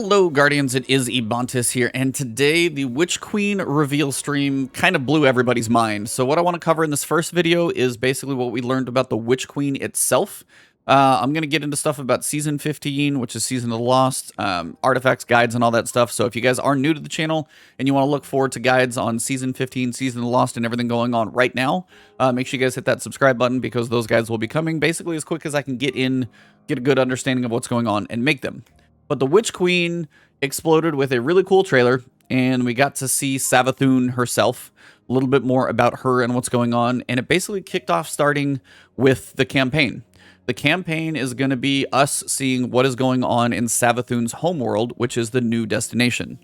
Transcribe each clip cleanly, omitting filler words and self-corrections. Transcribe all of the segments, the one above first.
Hello Guardians, it is Ebontis here, and today the Witch Queen reveal stream kind of blew everybody's mind. So what I want to cover in this first video is basically what we learned about the Witch Queen itself. I'm going to get into stuff about Season 15, which is Season of the Lost, artifacts, guides, and all that stuff. So if you guys are new to the channel and you want to look forward to guides on Season 15, Season of the Lost, and everything going on right now, make sure you guys hit that subscribe button because those guides will be coming basically as quick as I can get a good understanding of what's going on, and make them. But the Witch Queen exploded with a really cool trailer, and we got to see Savathun herself, a little bit more about her and what's going on, and it basically kicked off starting with the campaign. The campaign is going to be us seeing what is going on in Savathun's homeworld, which is the new destination.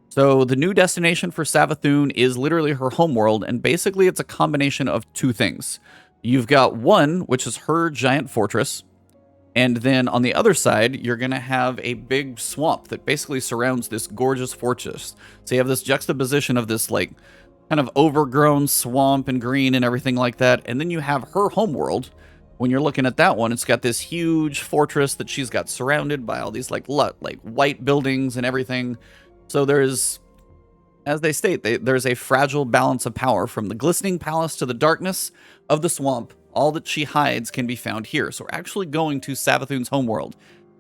So the new destination for Savathun is literally her homeworld, and basically it's a combination of two things. You've got one, which is her giant fortress, and then on the other side, you're going to have a big swamp that basically surrounds this gorgeous fortress. So you have this juxtaposition of this like kind of overgrown swamp and green and everything like that. And then you have her homeworld. When you're looking at that one, it's got this huge fortress that she's got surrounded by all these like white buildings and everything. So there's, as they state, there's a fragile balance of power from the glistening palace to the darkness of the swamp. All that she hides can be found here. So we're actually going to Savathun's homeworld.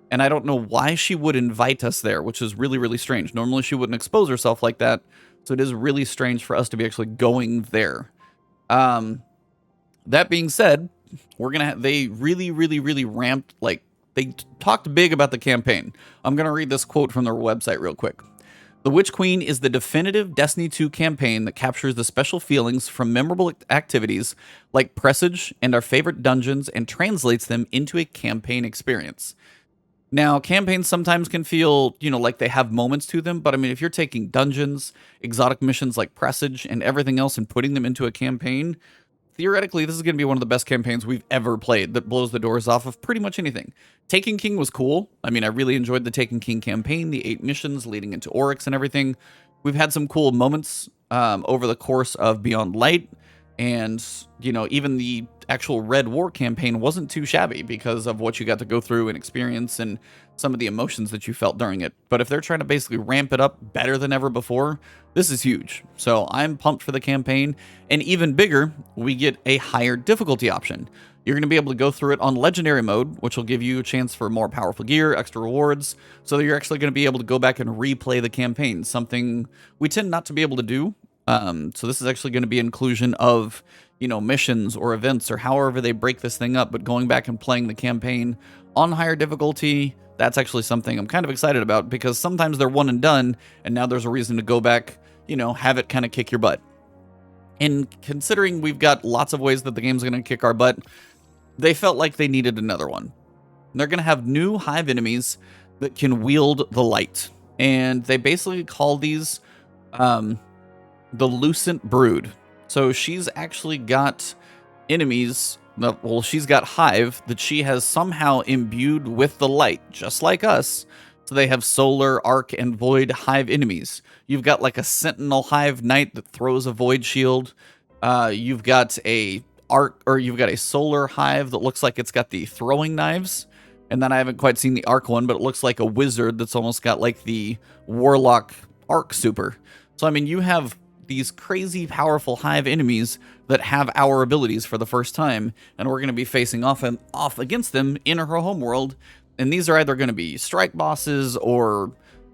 And I don't know why she would invite us there, which is really, really strange. Normally she wouldn't expose herself like that. So it is really strange for us to be actually going there. That being said, they really ramped, like, they talked big about the campaign. I'm going to read this quote from their website real quick. The Witch Queen is the definitive Destiny 2 campaign that captures the special feelings from memorable activities like Presage and our favorite dungeons and translates them into a campaign experience. Now, campaigns sometimes can feel, like they have moments to them, but I mean, if you're taking dungeons, exotic missions like Presage, and everything else and putting them into a campaign, theoretically, this is going to be one of the best campaigns we've ever played that blows the doors off of pretty much anything. Taken King was cool. I mean, I really enjoyed the Taken King campaign, the 8 missions leading into Oryx and everything. We've had some cool moments over the course of Beyond Light, and, even the actual Red War campaign wasn't too shabby because of what you got to go through and experience and some of the emotions that you felt during it. But if they're trying to basically ramp it up better than ever before, this is huge. So I'm pumped for the campaign. And even bigger, we get a higher difficulty option. You're going to be able to go through it on Legendary mode, which will give you a chance for more powerful gear, extra rewards, so that you're actually going to be able to go back and replay the campaign, something we tend not to be able to do. So this is actually going to be inclusion of, missions or events or however they break this thing up, but going back and playing the campaign on higher difficulty, that's actually something I'm kind of excited about because sometimes they're one and done, and now there's a reason to go back, have it kind of kick your butt. And considering we've got lots of ways that the game's going to kick our butt, they felt like they needed another one. They're going to have new hive enemies that can wield the light, and they basically call these the Lucent Brood. So she's actually got enemies, well, she's got hive that she has somehow imbued with the light, just like us. So they have solar, arc, and void hive enemies. You've got like a sentinel hive knight that throws a void shield. You've got a solar hive that looks like it's got the throwing knives. And then I haven't quite seen the arc one, but it looks like a wizard that's almost got like the Warlock arc super. So I mean, you have these crazy powerful hive enemies that have our abilities for the first time, and we're going to be facing off against them in her homeworld. And these are either going to be strike bosses or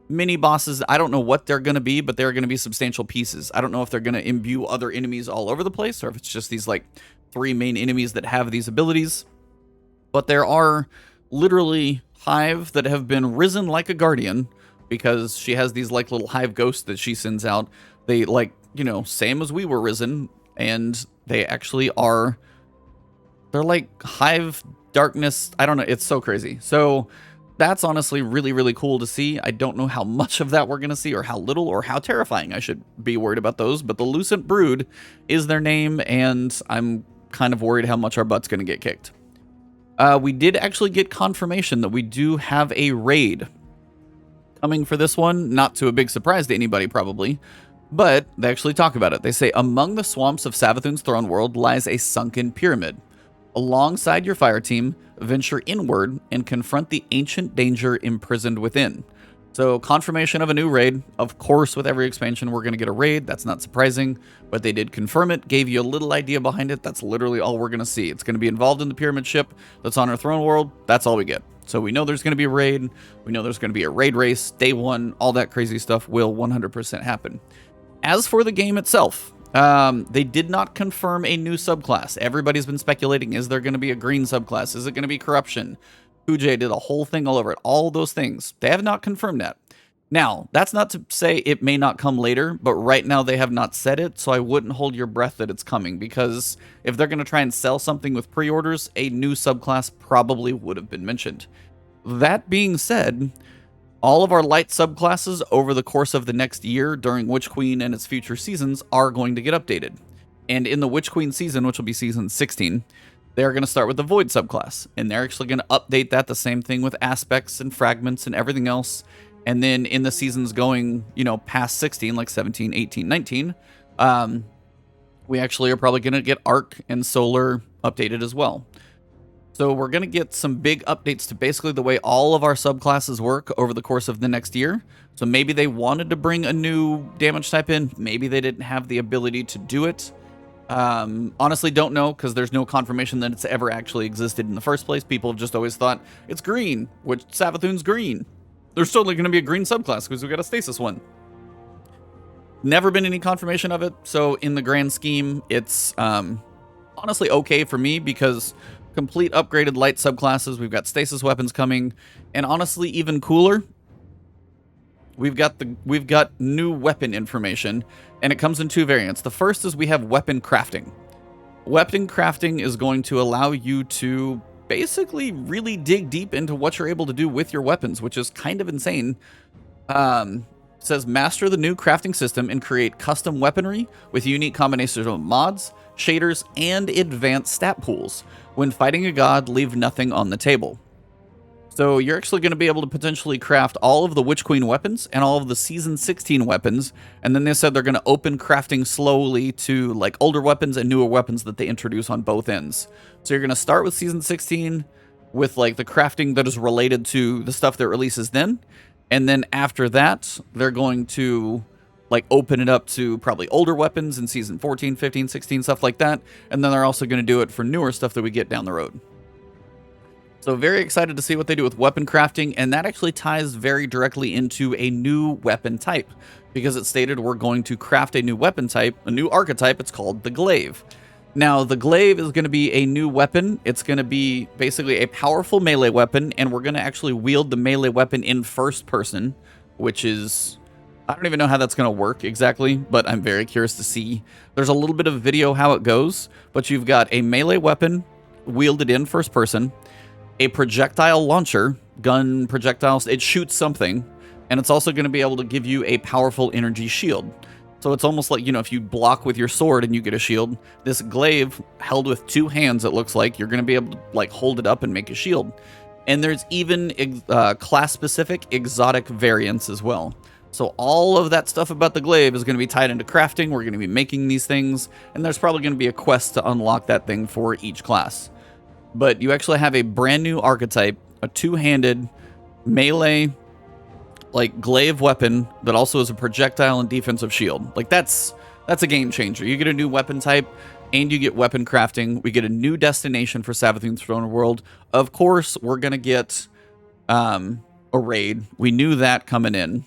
mini bosses. I don't know what they're going to be, but they're going to be substantial pieces. I don't know if they're going to imbue other enemies all over the place, or if it's just these like 3 main enemies that have these abilities. But there are literally hive that have been risen like a guardian, because she has these like little hive ghosts that she sends out. They like, same as we were risen, and they actually are, they're like hive darkness. I don't know. It's so crazy. So that's honestly really, really cool to see. I don't know how much of that we're going to see, or how little, or how terrifying I should be worried about those. But the Lucent Brood is their name, and I'm kind of worried how much our butt's going to get kicked. We did actually get confirmation that we do have a raid coming for this one. Not to a big surprise to anybody, probably. But they actually talk about it. They say, among the swamps of Savathun's throne world lies a sunken pyramid. Alongside your fire team, venture inward and confront the ancient danger imprisoned within. So confirmation of a new raid. Of course, with every expansion, we're going to get a raid. That's not surprising, but they did confirm it, gave you a little idea behind it. That's literally all we're going to see. It's going to be involved in the pyramid ship that's on our throne world. That's all we get. So we know there's going to be a raid. We know there's going to be a raid race. Day one, all that crazy stuff will 100% happen. As for the game itself, they did not confirm a new subclass. Everybody's been speculating, is there going to be a green subclass? Is it going to be corruption? Ticuu did a whole thing all over it. All those things. They have not confirmed that. Now, that's not to say it may not come later, but right now they have not said it, so I wouldn't hold your breath that it's coming, because if they're going to try and sell something with pre-orders, a new subclass probably would have been mentioned. That being said, all of our light subclasses over the course of the next year during Witch Queen and its future seasons are going to get updated. And in the Witch Queen season, which will be season 16, they're going to start with the Void subclass. And they're actually going to update that, the same thing with aspects and fragments and everything else. And then in the seasons going, past 16, like 17, 18, 19, we actually are probably going to get Arc and Solar updated as well. So we're going to get some big updates to basically the way all of our subclasses work over the course of the next year. So maybe they wanted to bring a new damage type in. Maybe they didn't have the ability to do it. Honestly, don't know, because there's no confirmation that it's ever actually existed in the first place. People have just always thought it's green, which Savathun's green. There's totally going to be a green subclass because we got a Stasis one. Never been any confirmation of it. So in the grand scheme, it's honestly okay for me, because complete upgraded light subclasses. We've got Stasis weapons coming, and honestly, even cooler, we've got new weapon information, and it comes in two variants. The first is we have weapon crafting. Weapon crafting is going to allow you to basically really dig deep into what you're able to do with your weapons, which is kind of insane. Says master the new crafting system and create custom weaponry with unique combinations of mods, shaders, and advanced stat pools. When fighting a god, leave nothing on the table. So you're actually going to be able to potentially craft all of the Witch Queen weapons and all of the Season 16 weapons. And then they said they're going to open crafting slowly to like older weapons and newer weapons that they introduce on both ends. So you're going to start with Season 16 with like the crafting that is related to the stuff that releases then. And then after that, they're going to like open it up to probably older weapons in Season 14, 15, 16, stuff like that. And then they're also going to do it for newer stuff that we get down the road. So very excited to see what they do with weapon crafting, and that actually ties very directly into a new weapon type, because it stated we're going to craft a new weapon type, a new archetype. It's called the Glaive. Now, the Glaive is going to be a new weapon. It's going to be basically a powerful melee weapon, and we're going to actually wield the melee weapon in first person, which is... I don't even know how that's going to work exactly, but I'm very curious to see. There's a little bit of video how it goes, but you've got a melee weapon wielded in first person, a projectile launcher, gun projectiles, it shoots something, and it's also going to be able to give you a powerful energy shield. So it's almost like, if you block with your sword and you get a shield, this glaive held with two hands, it looks like, you're going to be able to like hold it up and make a shield. And there's even class-specific exotic variants as well. So all of that stuff about the glaive is going to be tied into crafting. We're going to be making these things, and there's probably going to be a quest to unlock that thing for each class. But you actually have a brand new archetype, a two-handed melee, like glaive weapon that also is a projectile and defensive shield. Like that's a game changer. You get a new weapon type, and you get weapon crafting. We get a new destination for Savathun's Throne World. Of course, we're gonna get a raid. We knew that coming in,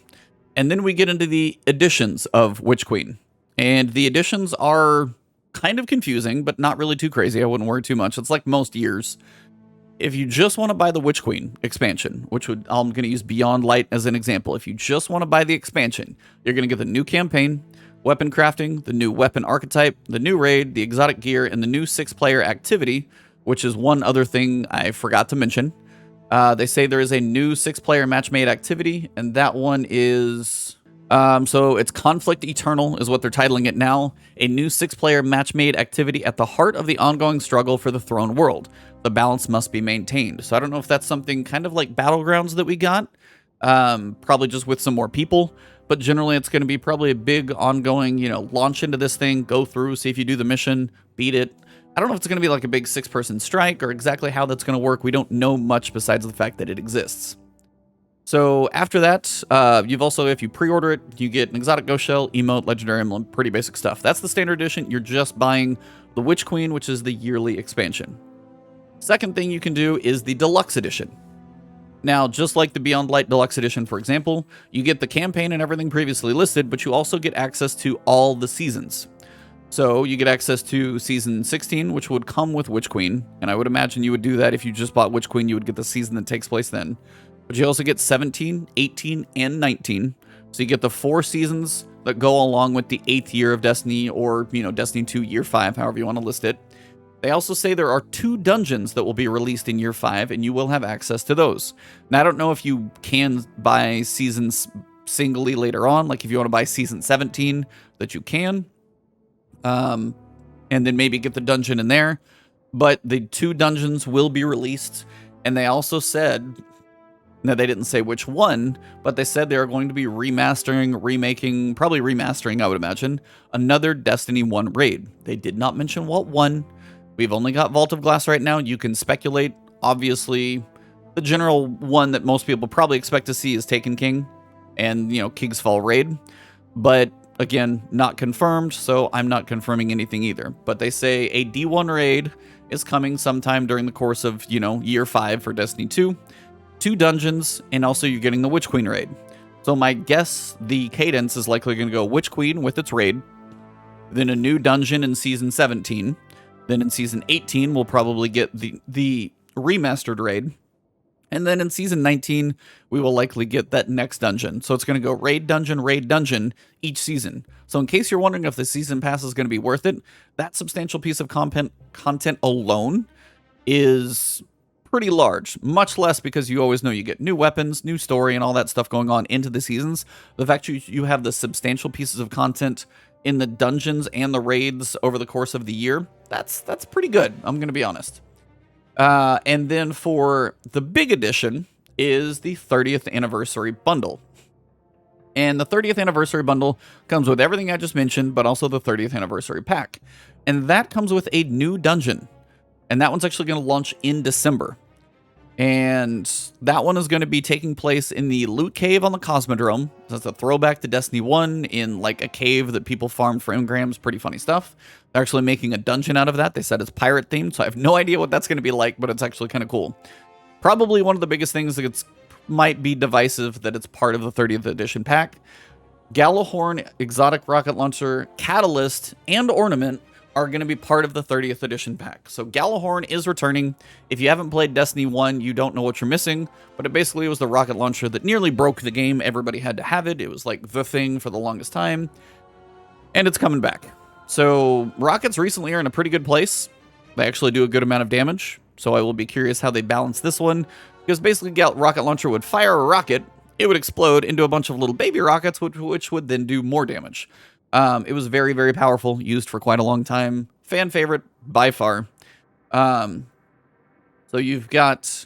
and then we get into the additions of Witch Queen, and the additions are kind of confusing, but not really too crazy. I wouldn't worry too much. It's like most years. If you just want to buy the Witch Queen expansion, which I'm going to use Beyond Light as an example. If you just want to buy the expansion, you're going to get the new campaign, weapon crafting, the new weapon archetype, the new raid, the exotic gear, and the new 6-player activity, which is one other thing I forgot to mention. They say there is a new 6-player match-made activity, and that one is... so it's Conflict Eternal is what they're titling it now. A new 6-player match-made activity at the heart of the ongoing struggle for the Throne World. The balance must be maintained. So I don't know if that's something kind of like Battlegrounds that we got. Probably just with some more people. But generally it's going to be probably a big ongoing, launch into this thing, go through, see if you do the mission, beat it. I don't know if it's going to be like a big 6-person strike or exactly how that's going to work. We don't know much besides the fact that it exists. So after that, you've also, if you pre-order it, you get an exotic ghost shell, emote, legendary emblem, pretty basic stuff. That's the standard edition. You're just buying the Witch Queen, which is the yearly expansion. Second thing you can do is the deluxe edition. Now, just like the Beyond Light Deluxe Edition, for example, you get the campaign and everything previously listed, but you also get access to all the seasons. So you get access to Season 16, which would come with Witch Queen, and I would imagine you would do that if you just bought Witch Queen, you would get the season that takes place then. But you also get 17, 18, and 19. So you get the 4 seasons that go along with the 8th year of Destiny, or, Destiny 2 Year 5, however you want to list it. They also say there are 2 dungeons that will be released in Year 5, and you will have access to those. Now, I don't know if you can buy seasons singly later on, like if you want to buy Season 17, that you can. And then maybe get the dungeon in there. But the 2 dungeons will be released, and they also said... Now, they didn't say which one, but they said they are going to be remaking, probably remastering, I would imagine, another Destiny 1 raid. They did not mention what one. We've only got Vault of Glass right now. You can speculate. Obviously, the general one that most people probably expect to see is Taken King and, King's Fall raid. But, again, not confirmed, so I'm not confirming anything either. But they say a D1 raid is coming sometime during the course of, Year 5 for Destiny 2. 2 dungeons, and also you're getting the Witch Queen raid. So my guess, the cadence is likely going to go Witch Queen with its raid, then a new dungeon in Season 17, then in Season 18 we'll probably get the remastered raid, and then in Season 19 we will likely get that next dungeon. So it's going to go raid dungeon each season. So in case you're wondering if the season pass is going to be worth it, that substantial piece of content alone is pretty large. Much less because you always know you get new weapons, new story, and all that stuff going on into the seasons. The fact you have the substantial pieces of content in the dungeons and the raids over the course of the year, that's pretty good, I'm going to be honest. And then for the big edition is the 30th anniversary bundle. And the 30th anniversary bundle comes with everything I just mentioned, but also the 30th anniversary pack. And that comes with a new dungeon. And that one's actually going to launch in December. And that one is going to be taking place in the loot cave on the Cosmodrome. That's a throwback to Destiny 1 in like a cave that people farmed for Engrams. Pretty funny stuff. They're actually making a dungeon out of that. They said it's pirate themed, so I have no idea what that's going to be like, but it's actually kind of cool. Probably one of the biggest things that might be divisive that it's part of the 30th edition pack. Gjallarhorn, exotic rocket launcher, catalyst, and ornament are going to be part of the 30th edition pack. So Gjallarhorn is returning. If you haven't played Destiny 1, you don't know what you're missing, but it basically was the rocket launcher that nearly broke the game. Everybody had to have it. It was like the thing for the longest time, and it's coming back. So rockets recently are in a pretty good place. They actually do a good amount of damage, so I will be curious how they balance this one, because basically rocket launcher would fire a rocket, it would explode into a bunch of little baby rockets, which would then do more damage. It was very, very powerful, used for quite a long time. Fan favorite by far. So you've got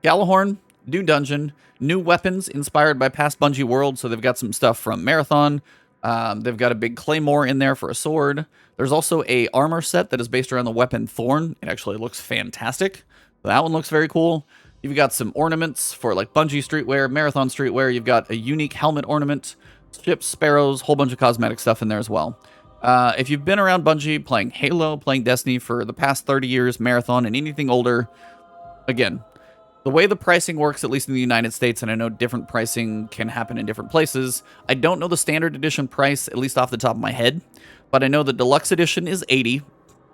Gjallarhorn, new dungeon, new weapons inspired by past Bungie worlds. So they've got some stuff from Marathon. They've got a big claymore in there for a sword. There's also a armor set that is based around the weapon Thorn. It actually looks fantastic. That one looks very cool. You've got some ornaments for like Bungie streetwear, Marathon streetwear. You've got a unique helmet ornament, ships, sparrows, whole bunch of cosmetic stuff in there as well. If you've been around Bungie playing Halo, playing Destiny for the past 30 years, Marathon, and anything older, again, the way the pricing works, at least in the United States, and I know different pricing can happen in different places, I don't know the standard edition price, at least off the top of my head, but I know the deluxe edition is $80,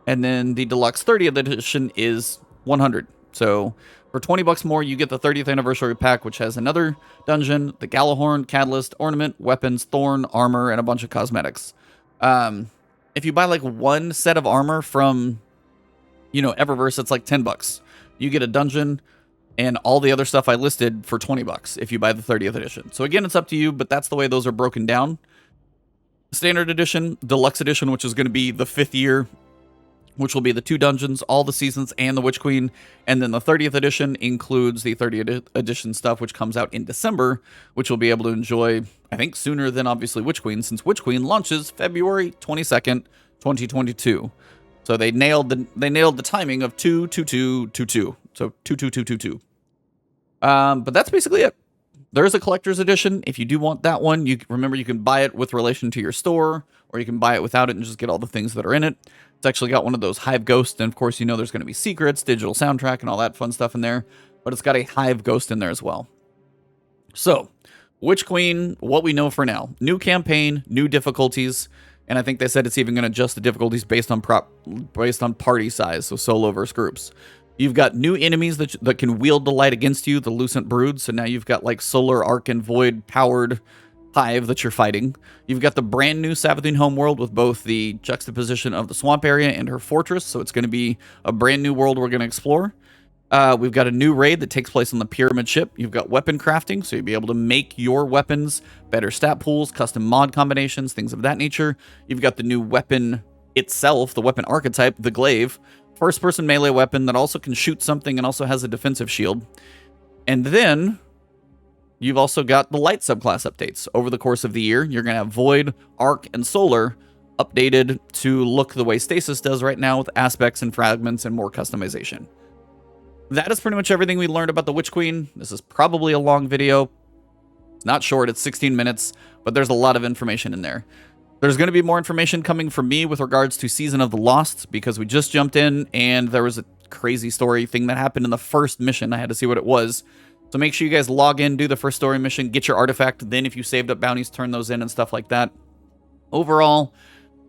and then the deluxe 30th edition is $100. So for $20 more, you get the 30th anniversary pack, which has another dungeon, the Gjallarhorn, catalyst, ornament, weapons, thorn, armor, and a bunch of cosmetics. If you buy like one set of armor from, Eververse, it's like $10. You get a dungeon and all the other stuff I listed for $20 if you buy the 30th edition. So again, it's up to you, but that's the way those are broken down. Standard edition, deluxe edition, which is going to be the 5th year, which will be the 2 dungeons, all the seasons, and the Witch Queen. And then the 30th edition includes the 30th edition stuff, which comes out in December, which we'll be able to enjoy, I think, sooner than obviously Witch Queen, since Witch Queen launches February 22nd, 2022. So they nailed the timing of 2-2-2-2-2. So 2-2-2-2-2. But that's basically it. There is a collector's edition. If you do want that one, you remember you can buy it with relation to your store, or you can buy it without it and just get all the things that are in it. It's actually got one of those Hive Ghosts, and of course, you know there's going to be secrets, digital soundtrack, and all that fun stuff in there, but it's got a Hive Ghost in there as well. So, Witch Queen, what we know for now. New campaign, new difficulties, and I think they said it's even going to adjust the difficulties based on party size, so solo versus groups. You've got new enemies that can wield the light against you, the Lucent Brood, so now you've got like Solar, Arc, and Void powered Hive that you're fighting. You've got the brand new Savathun homeworld with both the juxtaposition of the swamp area and her fortress, so it's going to be a brand new world we're going to explore. We've got a new raid that takes place on the pyramid ship. You've got weapon crafting, so you'll be able to make your weapons, better stat pools, custom mod combinations, things of that nature. You've got the new weapon itself, the weapon archetype, the Glaive, first-person melee weapon that also can shoot something and also has a defensive shield. And then you've also got the light subclass updates. Over the course of the year, you're going to have Void, Arc, and Solar updated to look the way Stasis does right now with aspects and fragments and more customization. That is pretty much everything we learned about the Witch Queen. This is probably a long video. It's not short, it's 16 minutes, but there's a lot of information in there. There's going to be more information coming from me with regards to Season of the Lost, because we just jumped in and there was a crazy story thing that happened in the first mission. I had to see what it was. So make sure you guys log in, do the first story mission, get your artifact, then if you saved up bounties, turn those in and stuff like that. Overall,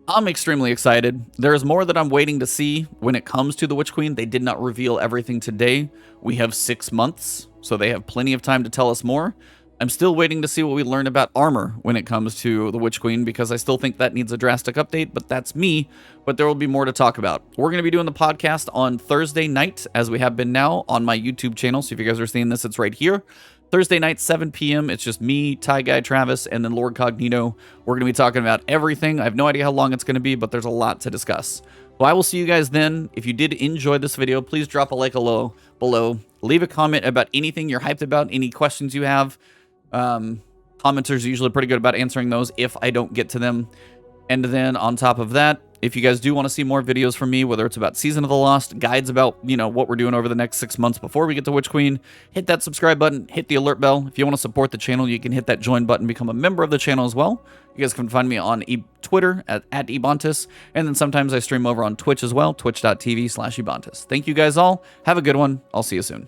I'm extremely excited. There's more that I'm waiting to see when it comes to the Witch Queen. They did not reveal everything today. We have 6 months, so they have plenty of time to tell us more. I'm still waiting to see what we learn about armor when it comes to the Witch Queen, because I still think that needs a drastic update, but that's me. But there will be more to talk about. We're going to be doing the podcast on Thursday night, as we have been now, on my YouTube channel. So if you guys are seeing this, it's right here. Thursday night, 7 p.m. It's just me, Ty Guy Travis, and then Lord Cognito. We're going to be talking about everything. I have no idea how long it's going to be, but there's a lot to discuss. Well, I will see you guys then. If you did enjoy this video, please drop a like below. Leave a comment about anything you're hyped about, any questions you have. Commenters are usually pretty good about answering those if I don't get to them. And then on top of that, if you guys do want to see more videos from me, whether it's about Season of the Lost, guides about, you know, what we're doing over the next 6 months before we get to Witch Queen, hit that subscribe button, hit the alert bell. If you want to support the channel, you can hit that join button, become a member of the channel as well. You guys can find me on Twitter at Ebontis, and then sometimes I stream over on Twitch as well, twitch.tv/Ebontis. Thank you guys all. Have a good one. I'll see you soon.